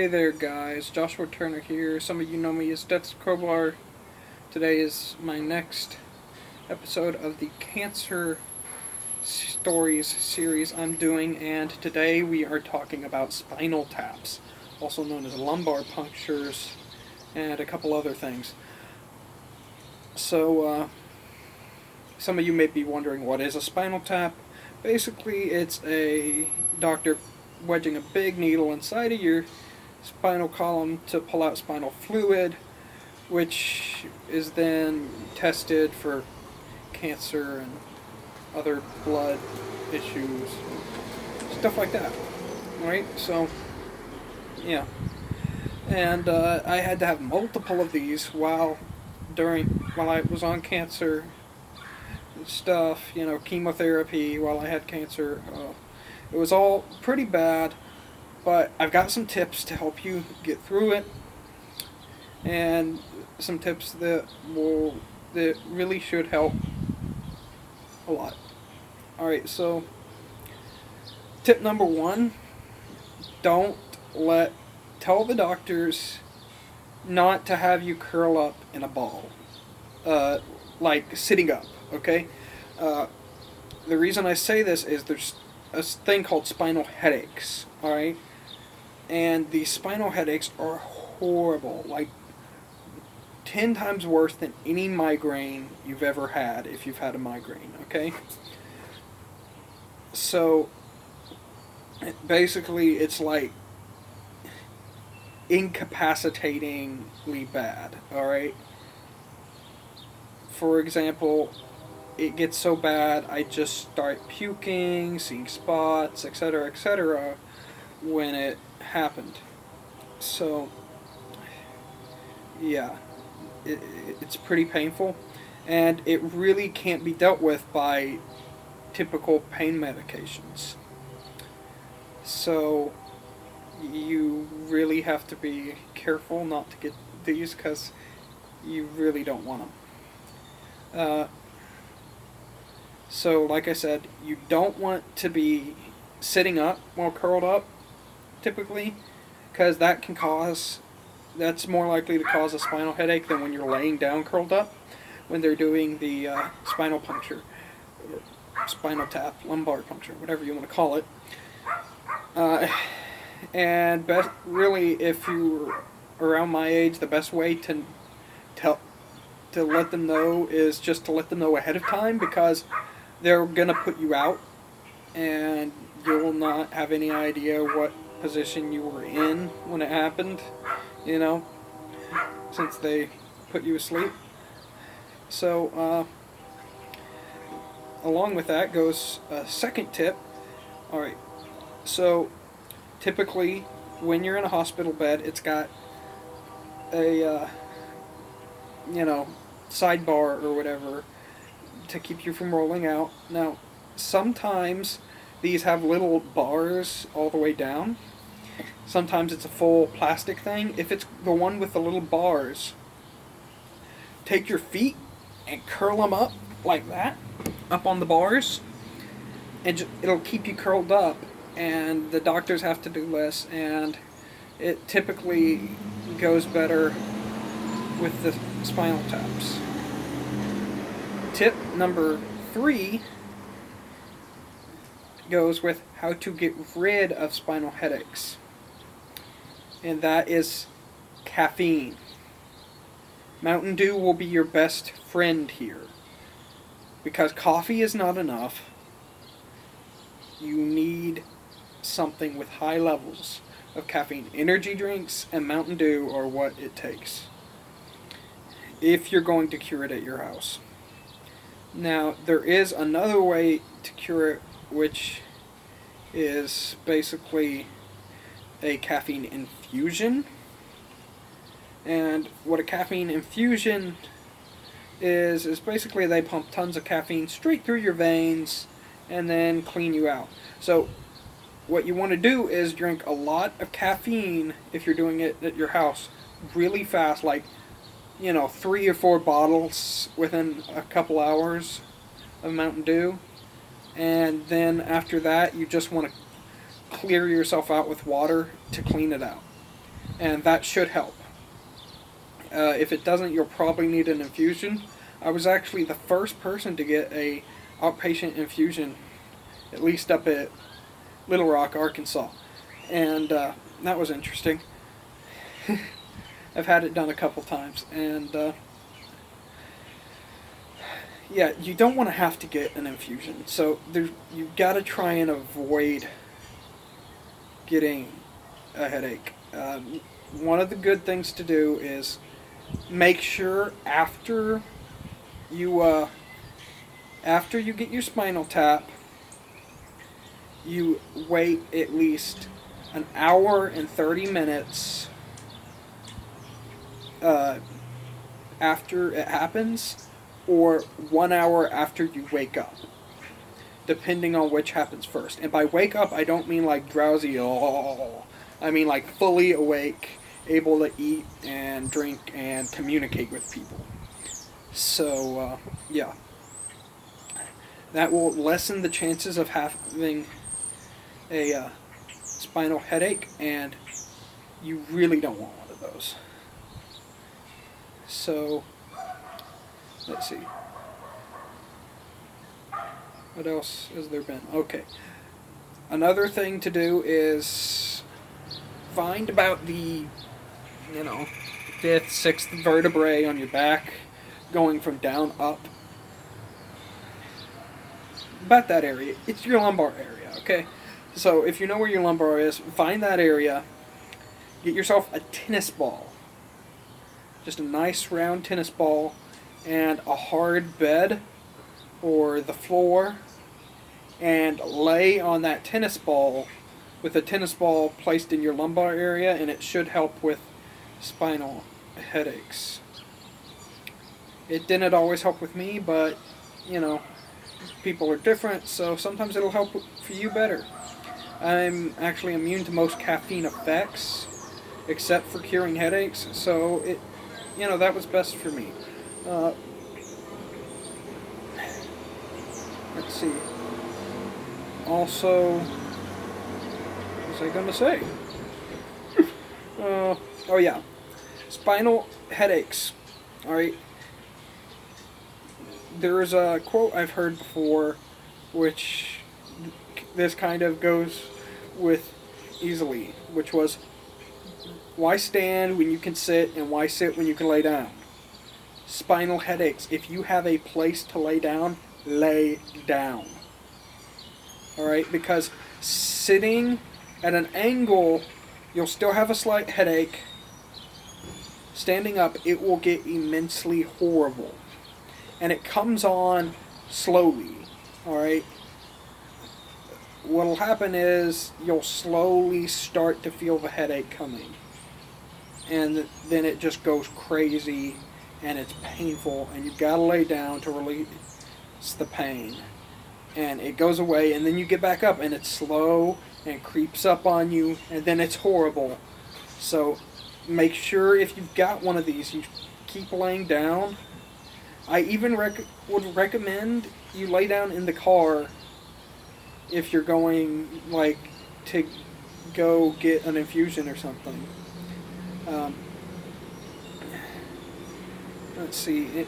Hey there guys, Joshua Turner here. Some of you know me as Death's Crowbar. Today is my next episode of the Cancer Stories series I'm doing, and today we are talking about spinal taps, also known as lumbar punctures, and a couple other things. So, some of you may be wondering, what is a spinal tap? Basically, it's a doctor wedging a big needle inside of your spinal column to pull out spinal fluid, which is then tested for cancer and other blood issues, stuff like that. Right? So, yeah. And I had to have multiple of these while I was on cancer stuff, chemotherapy while I had cancer. It was all pretty bad. But I've got some tips to help you get through it, and some tips that really should help a lot. Alright, so tip number one, tell the doctors not to have you curl up in a ball, like sitting up, okay? The reason I say this is there's a thing called spinal headaches, alright? And these spinal headaches are horrible, like 10 times worse than any migraine you've ever had, if you've had a migraine, okay? So, basically, it's like incapacitatingly bad, alright? For example, it gets so bad, I just start puking, seeing spots, etc., when it happened. So, yeah, it's pretty painful, and it really can't be dealt with by typical pain medications. So, you really have to be careful not to get these, because you really don't want them. So, like I said, you don't want to be sitting up while curled up, typically, because that's more likely to cause a spinal headache than when you're laying down curled up, when they're doing the spinal puncture, or spinal tap, lumbar puncture, whatever you want to call it. Really, if you're around my age, the best way to let them know is just to let them know ahead of time, because they're gonna put you out, and you'll not have any idea what position you were in when it happened, since they put you asleep. So, along with that goes a second tip. Alright, so typically when you're in a hospital bed, it's got a, sidebar or whatever to keep you from rolling out. Now, sometimes these have little bars all the way down. Sometimes it's a full plastic thing. If it's the one with the little bars, take your feet and curl them up like that, up on the bars, and it'll keep you curled up, and the doctors have to do less, and it typically goes better with the spinal taps. Tip number 3 goes with how to get rid of spinal headaches, and that is caffeine. Mountain Dew will be your best friend here, because coffee is not enough. You need something with high levels of caffeine. Energy drinks and Mountain Dew are what it takes if you're going to cure it at your house. Now, there is another way to cure it, which is basically a caffeine infusion. And what a caffeine infusion is basically they pump tons of caffeine straight through your veins and then clean you out. So what you want to do is drink a lot of caffeine if you're doing it at your house really fast, like 3 or 4 bottles within a couple hours of Mountain Dew. And then after that, you just want to clear yourself out with water to clean it out. and that should help. If it doesn't, you'll probably need an infusion. I was actually the first person to get a outpatient infusion, at least up at Little Rock, Arkansas, and that was interesting. I've had it done a couple times, and yeah, you don't want to have to get an infusion, so you've got to try and avoid getting a headache. One of the good things to do is make sure after you get your spinal tap, you wait at least an hour and 30 minutes after it happens, or 1 hour after you wake up, depending on which happens first. And by wake up, I don't mean like drowsy, I mean like fully awake, able to eat and drink and communicate with people. So, yeah. That will lessen the chances of having a spinal headache, and you really don't want one of those. So, let's see. What else has there been? Okay. Another thing to do is find about the, 5th, 6th vertebrae on your back, going from down up. About that area. It's your lumbar area, okay? So if you know where your lumbar is, find that area. Get yourself a tennis ball. Just a nice round tennis ball and a hard bed or the floor, and lay on that tennis ball with a tennis ball placed in your lumbar area, and it should help with spinal headaches. It didn't always help with me, but people are different, so sometimes it'll help for you better. I'm actually immune to most caffeine effects, except for curing headaches, so that was best for me. Let's see. Also, what was I going to say? Oh yeah, spinal headaches. All right. There's a quote I've heard before, which this kind of goes with easily, which was, "Why stand when you can sit, and why sit when you can lay down?" Spinal headaches. If you have a place to lay down, lay down. Alright, because sitting at an angle, you'll still have a slight headache. Standing up, it will get immensely horrible. And it comes on slowly. Alright? What'll happen is you'll slowly start to feel the headache coming. And then it just goes crazy and it's painful, and you've got to lay down to release the pain. And it goes away, and then you get back up, and it's slow and creeps up on you, and then it's horrible. So make sure if you've got one of these, you keep laying down. I even would recommend you lay down in the car if you're going to go get an infusion or something. Let's see.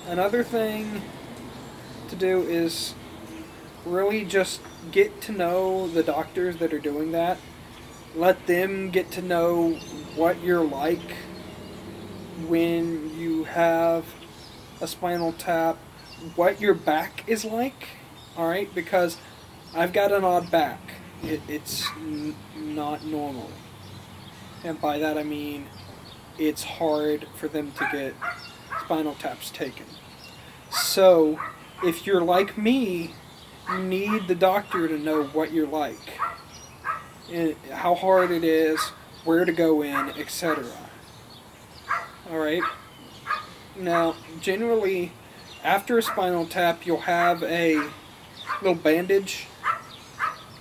Another thing to do is really just get to know the doctors that are doing that. Let them get to know what you're like when you have a spinal tap, what your back is like, alright? Because I've got an odd back. It's not normal. And by that I mean it's hard for them to get spinal taps taken. So, if you're like me, you need the doctor to know what you're like, and how hard it is, where to go in, etc. Alright? Now, generally, after a spinal tap, you'll have a little bandage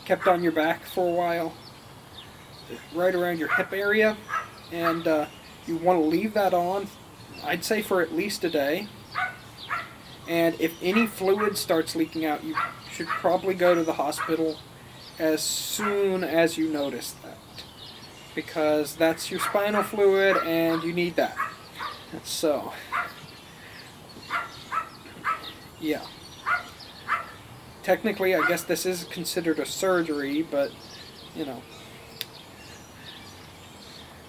kept on your back for a while, right around your hip area, and you want to leave that on, I'd say for at least a day. And if any fluid starts leaking out, you should probably go to the hospital as soon as you notice that. because that's your spinal fluid and you need that. So, yeah. Technically, I guess this is considered a surgery, but, you know,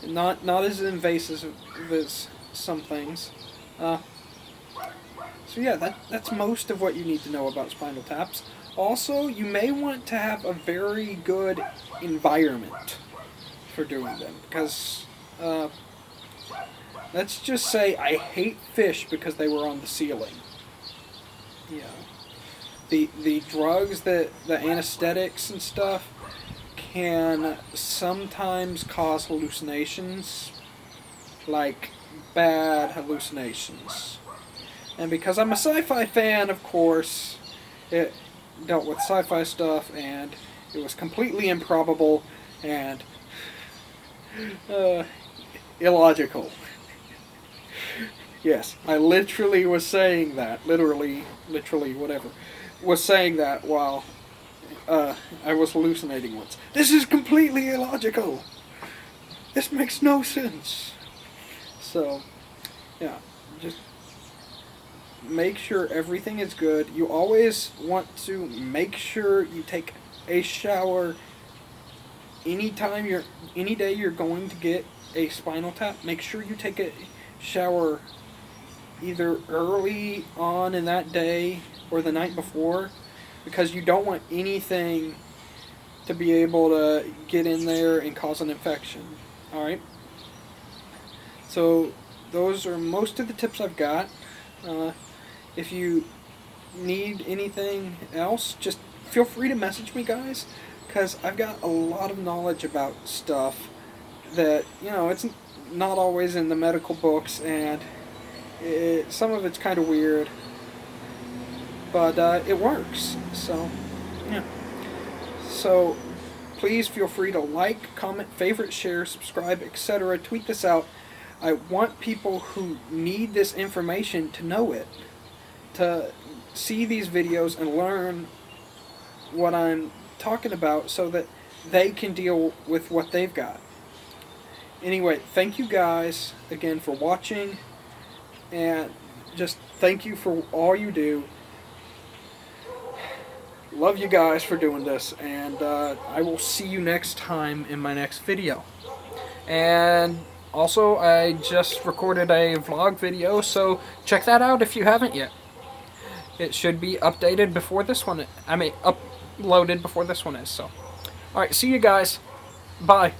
not as invasive as some things. So yeah, that's most of what you need to know about Spinal Taps. Also, you may want to have a very good environment for doing them, because let's just say I hate fish because they were on the ceiling. Yeah. The drugs, the anesthetics and stuff can sometimes cause hallucinations, like bad hallucinations. And because I'm a sci-fi fan, of course, it dealt with sci-fi stuff, and it was completely improbable and illogical. Yes, I literally was saying that, literally, whatever, was saying that while I was hallucinating once. This is completely illogical. This makes no sense. So, yeah, just make sure everything is good. You always want to make sure you take a shower any day you're going to get a spinal tap. Make sure you take a shower either early on in that day or the night before, because you don't want anything to be able to get in there and cause an infection. Alright? So those are most of the tips I've got. If you need anything else, just feel free to message me, guys, because I've got a lot of knowledge about stuff that, you know, it's not always in the medical books, and some of it's kind of weird, but it works. So, yeah. So, please feel free to like, comment, favorite, share, subscribe, etc. Tweet this out. I want people who need this information to know it, to see these videos and learn what I'm talking about so that they can deal with what they've got. Anyway, thank you guys again for watching, and just thank you for all you do. Love you guys for doing this, and I will see you next time in my next video. And also, I just recorded a vlog video, so check that out if you haven't yet. It should be updated before this one, uploaded before this one is, so. Alright, see you guys. Bye.